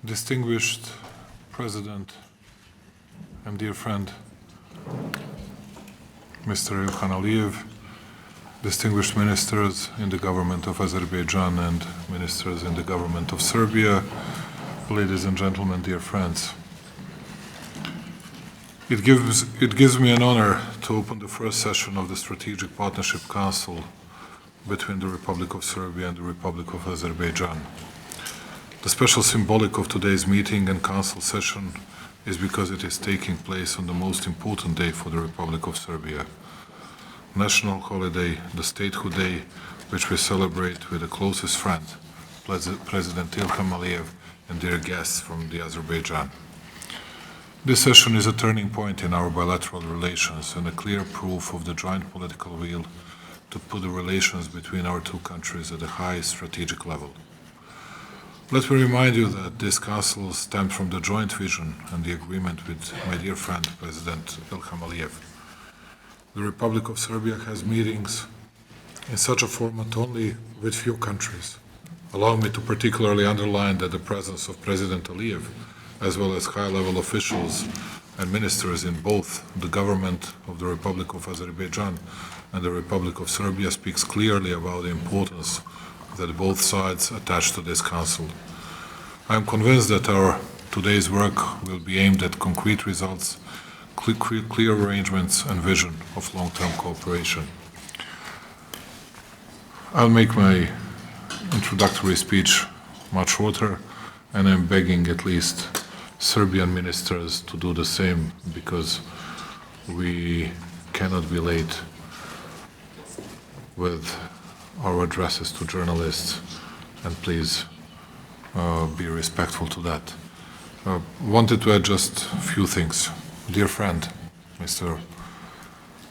Distinguished President and dear friend, Mr. Ilham Aliyev, distinguished ministers in the government of Azerbaijan and ministers in the government of Serbia, ladies and gentlemen, dear friends. It gives me an honor to open the first session of the Strategic Partnership Council between the Republic of Serbia and the Republic of Azerbaijan. The special symbolic of today's meeting and council session is because it is taking place on the most important day for the Republic of Serbia, national holiday, the statehood day, which we celebrate with the closest friend, President Ilham Aliyev, and dear guests from the Azerbaijan. This session is a turning point in our bilateral relations and a clear proof of the joint political will to put the relations between our two countries at a high strategic level. Let me remind you that this Council stemmed from the joint vision and the agreement with my dear friend, President Ilham Aliyev. The Republic of Serbia has meetings in such a format only with few countries. Allow me to particularly underline that the presence of President Aliyev, as well as high-level officials and ministers in both the government of the Republic of Azerbaijan and the Republic of Serbia, speaks clearly about the importance that both sides attach to this Council. I am convinced that our today's work will be aimed at concrete results, clear arrangements and vision of long-term cooperation. I'll make my introductory speech much shorter, and I'm begging at least Serbian ministers to do the same, because we cannot be late with our addresses to journalists, and please be respectful to that. Wanted to add just a few things. Dear friend, Mr.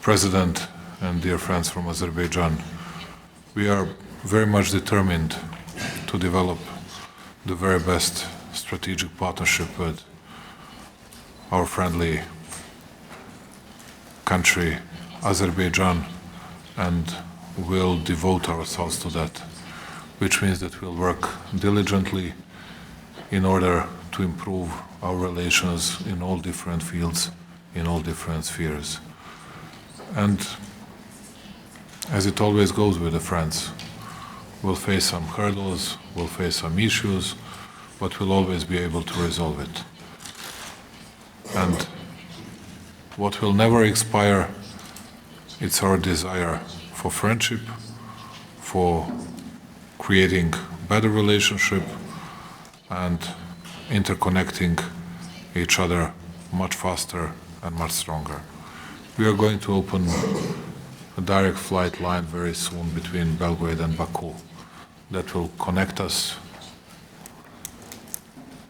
President, and dear friends from Azerbaijan, we are very much determined to develop the very best strategic partnership with our friendly country, Azerbaijan, and we'll devote ourselves to that, which means that we'll work diligently in order to improve our relations in all different fields, in all different spheres. And as it always goes with the friends, we'll face some hurdles, we'll face some issues, but we'll always be able to resolve it. And what will never expire, it's our desire for friendship, for creating better relationship, and interconnecting each other much faster and much stronger. We are going to open a direct flight line very soon between Belgrade and Baku that will connect us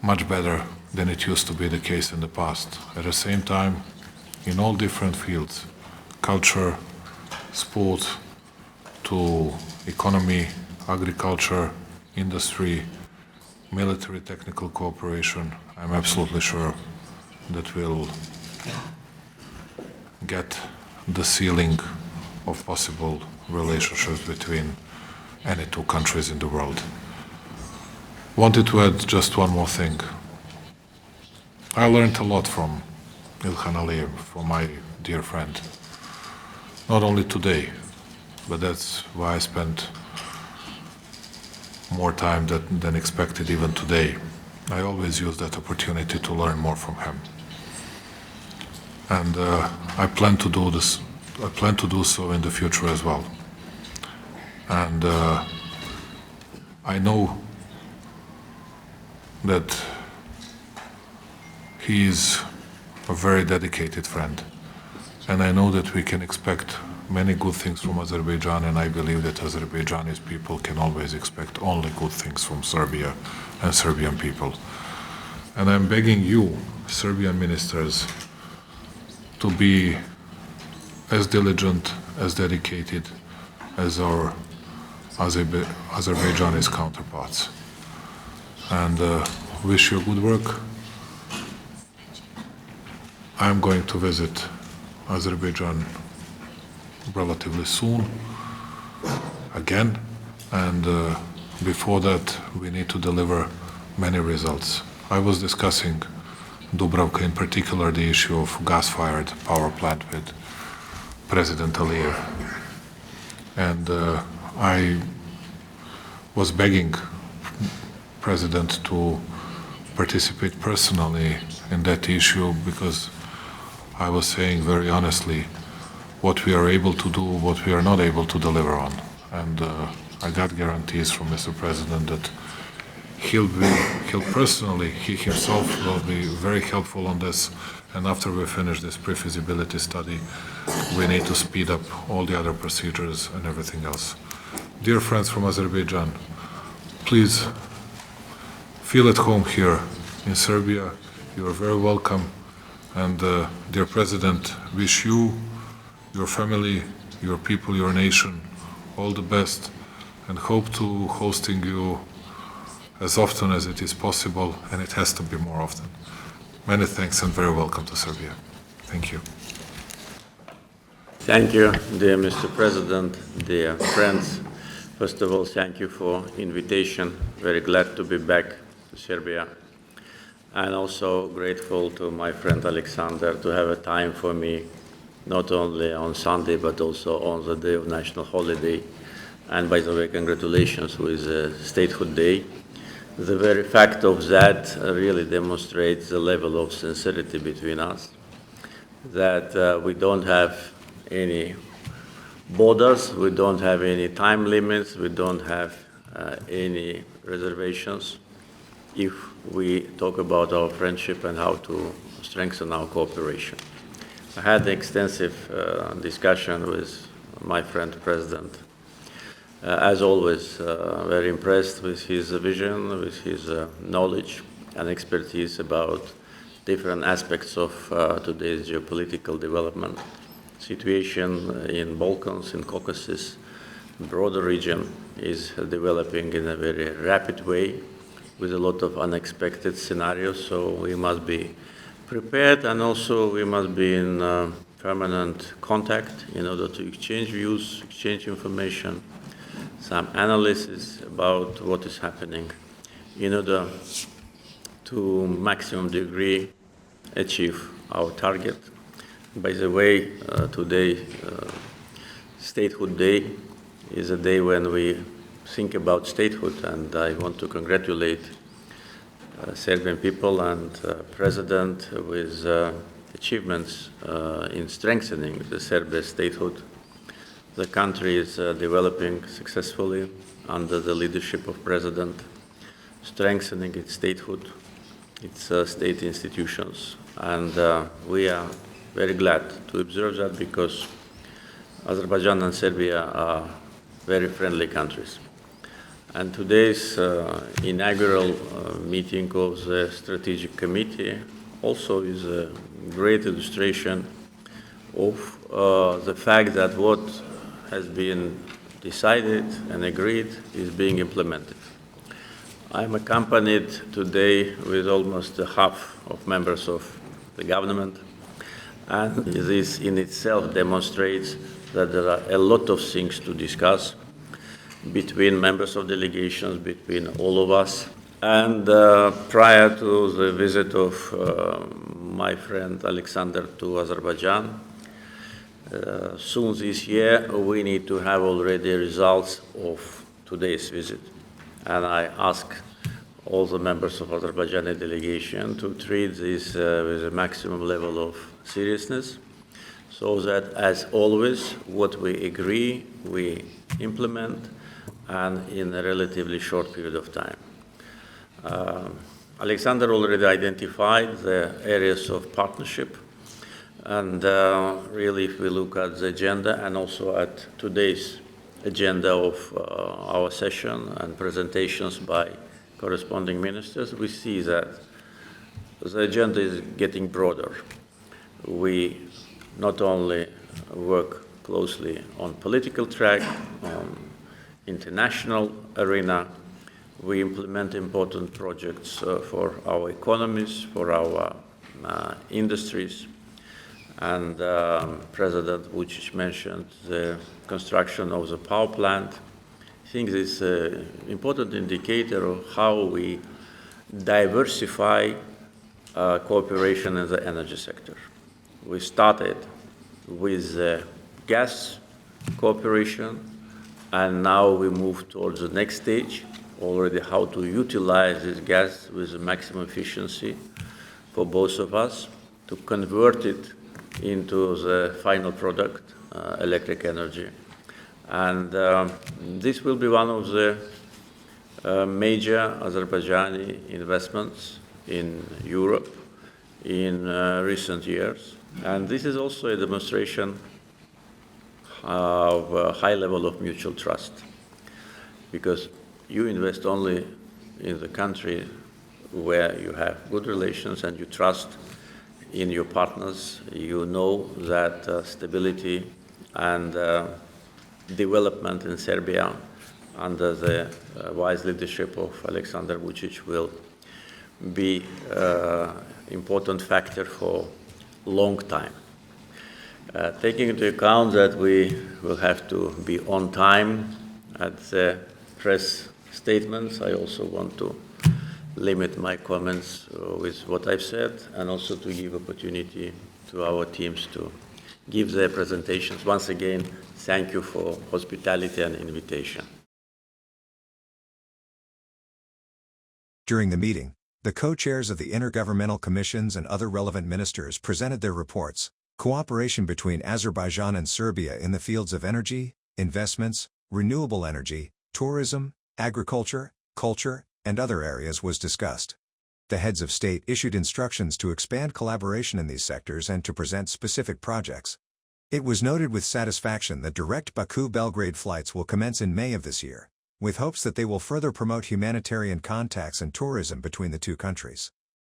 much better than it used to be the case in the past. At the same time, in all different fields, culture, sport, to economy, agriculture, industry, military technical cooperation, I'm absolutely sure that we'll get the ceiling of possible relationships between any two countries in the world. Wanted to add just one more thing. I learned a lot from Ilham Aliyev, from my dear friend. Not only today, but that's why I spent more time than expected even today. I always use that opportunity to learn more from him. And I plan to do this. I plan to do so in the future as well. And I know that he is a very dedicated friend. And I know that we can expect many good things from Azerbaijan, and I believe that Azerbaijani people can always expect only good things from Serbia and Serbian people. And I'm begging you, Serbian ministers, to be as diligent, as dedicated as our Azerbaijani counterparts. And wish you good work. I'm going to visit Azerbaijan relatively soon, again, and before that we need to deliver many results. I was discussing Dubravka, in particular the issue of gas-fired power plant with President Aliyev. And I was begging President to participate personally in that issue, because I was saying very honestly what we are able to do, what we are not able to deliver on. And I got guarantees from Mr. President that he himself will be very helpful on this. And after we finish this pre-feasibility study, we need to speed up all the other procedures and everything else. Dear friends from Azerbaijan, please feel at home here in Serbia. You are very welcome. And dear President, wish you, your family, your people, your nation all the best, and hope to hosting you as often as it is possible, and it has to be more often. Many thanks and very welcome to Serbia. Thank you. Thank you, dear Mr. President, dear friends. First of all, thank you for invitation. Very glad to be back to Serbia. And also grateful to my friend Alexander to have a time for me, not only on Sunday, but also on the day of national holiday. And by the way, congratulations with Statehood Day. The very fact of that really demonstrates the level of sincerity between us, that we don't have any borders, we don't have any time limits, we don't have any reservations if we talk about our friendship and how to strengthen our cooperation. I had an extensive discussion with my friend President. As always, very impressed with his vision, with his knowledge and expertise about different aspects of today's geopolitical development. Situation in Balkans, in Caucasus, broader region is developing in a very rapid way with a lot of unexpected scenarios, so we must be prepared, and also we must be in permanent contact in order to exchange views, exchange information, some analysis about what is happening in order to maximum degree achieve our target. By the way, today, Statehood Day, is a day when we think about statehood, and I want to congratulate Serbian people and President with achievements in strengthening the Serbian statehood. The country is developing successfully under the leadership of President, strengthening its statehood, its state institutions, and we are very glad to observe that, because Azerbaijan and Serbia are very friendly countries. And today's inaugural meeting of the Strategic Committee also is a great illustration of the fact that what has been decided and agreed is being implemented. I'm accompanied today with almost half of members of the government, and this in itself demonstrates that there are a lot of things to discuss between members of delegations, between all of us. And prior to the visit of my friend Alexander to Azerbaijan, soon this year, we need to have already results of today's visit. And I ask all the members of Azerbaijani delegation to treat this with a maximum level of seriousness, so that, as always, what we agree, we implement, and in a relatively short period of time. Alexander already identified the areas of partnership, and really, if we look at the agenda and also at today's agenda of our session and presentations by corresponding ministers, we see that the agenda is getting broader. We not only work closely on political track, on international arena, we implement important projects for our economies, for our industries, and President Vučić mentioned the construction of the power plant. I think this is an important indicator of how we diversify cooperation in the energy sector. We started with gas cooperation, and now we move towards the next stage, already how to utilize this gas with the maximum efficiency for both of us, to convert it into the final product, electric energy. And this will be one of the major Azerbaijani investments in Europe in recent years. And this is also a demonstration of a high level of mutual trust, because you invest only in the country where you have good relations and you trust in your partners. You know that stability and development in Serbia under the wise leadership of Aleksandar Vučić will be important factor for long time. Taking into account that we will have to be on time at the press statements, I also want to limit my comments with what I've said, and also to give opportunity to our teams to give their presentations. Once again, thank you for hospitality and invitation. During the meeting, the co-chairs of the intergovernmental commissions and other relevant ministers presented their reports. Cooperation between Azerbaijan and Serbia in the fields of energy, investments, renewable energy, tourism, agriculture, culture, and other areas was discussed. The heads of state issued instructions to expand collaboration in these sectors and to present specific projects. It was noted with satisfaction that direct Baku-Belgrade flights will commence in May of this year, with hopes that they will further promote humanitarian contacts and tourism between the two countries.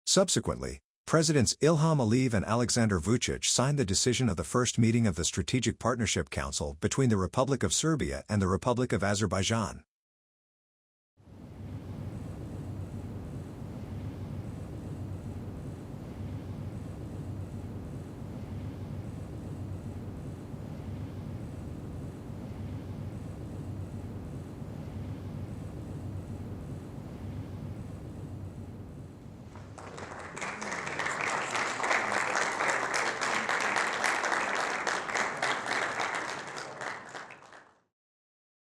Subsequently, Presidents Ilham Aliyev and Aleksandar Vučić signed the decision of the first meeting of the Strategic Partnership Council between the Republic of Serbia and the Republic of Azerbaijan.